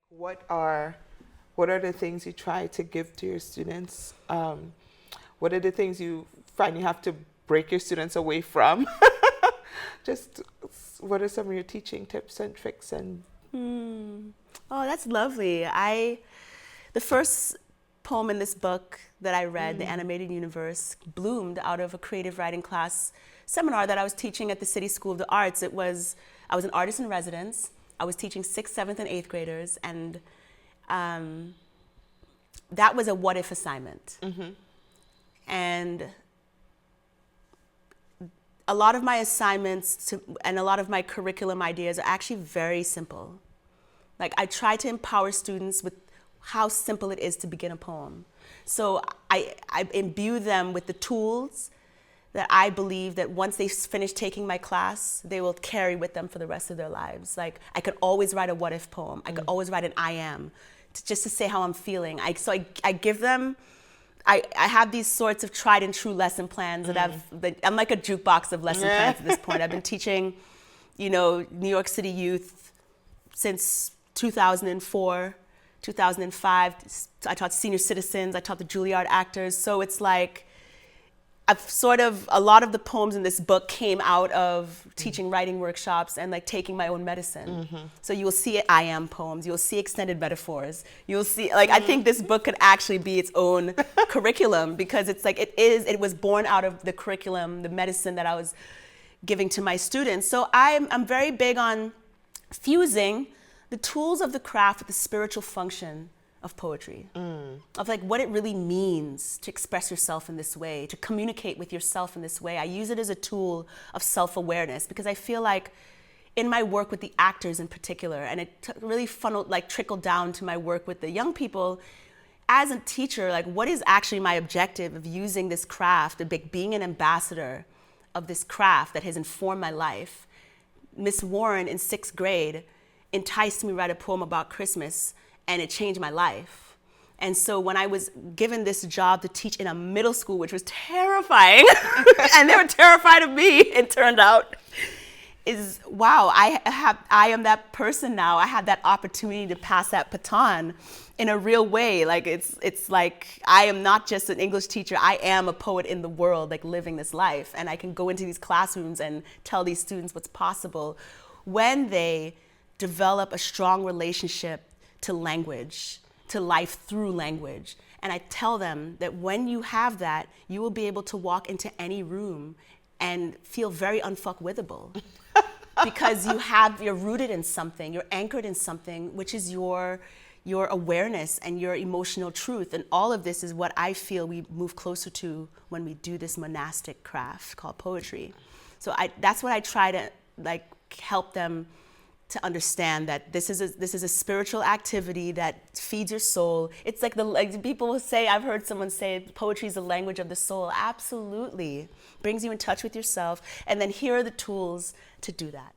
What are what are the things you try to give to your students? What are the things you find you have to break your students away from? Just what are some of your teaching tips and tricks and Oh, that's lovely. The first poem in this book that I read, The Animated Universe, bloomed out of a creative writing class seminar that I was teaching at the City School of the Arts. I was an artist in residence. I was teaching 6th, 7th, and 8th graders, and that was a what-if assignment. And a lot of my assignments and a lot of my curriculum ideas are actually very simple. Like, I try to empower students with how simple it is to begin a poem. So I imbue them with the tools that I believe that once they finish taking my class, they will carry with them for the rest of their lives. Like, I could always write a what if poem. I could always write an I am, just to say how I'm feeling. I give them, I have these sorts of tried and true lesson plans I'm like a jukebox of lesson plans at this point. I've been teaching, New York City youth since 2004, 2005. I taught senior citizens, I taught the Juilliard actors. So it's like, a lot of the poems in this book came out of teaching writing workshops and like taking my own medicine. So you will see I am poems, you'll see extended metaphors, you'll see, I think this book could actually be its own curriculum, because it's like, it was born out of the curriculum, the medicine that I was giving to my students. So I'm very big on fusing the tools of the craft with the spiritual function of poetry, of like what it really means to express yourself in this way, to communicate with yourself in this way. I use it as a tool of self-awareness, because I feel like in my work with the actors in particular, and it really trickled down to my work with the young people, as a teacher, like, what is actually my objective of using this craft, of being an ambassador of this craft that has informed my life? Miss Warren in 6th grade enticed me to write a poem about Christmas, and it changed my life. And so when I was given this job to teach in a middle school, which was terrifying, and they were terrified of me, it turned out, is, wow, I am that person now. I have that opportunity to pass that baton in a real way. Like, it's like, I am not just an English teacher, I am a poet in the world, like, living this life. And I can go into these classrooms and tell these students what's possible when they develop a strong relationship to language, to life through language. And I tell them that when you have that, you will be able to walk into any room and feel very unfuckwithable. Because you're rooted in something, you're anchored in something, which is your awareness and your emotional truth. And all of this is what I feel we move closer to when we do this monastic craft called poetry. So that's what I try to help them to understand, that this is a spiritual activity that feeds your soul. It's like people will say, I've heard someone say, poetry is the language of the soul. Absolutely. Brings you in touch with yourself. And then here are the tools to do that.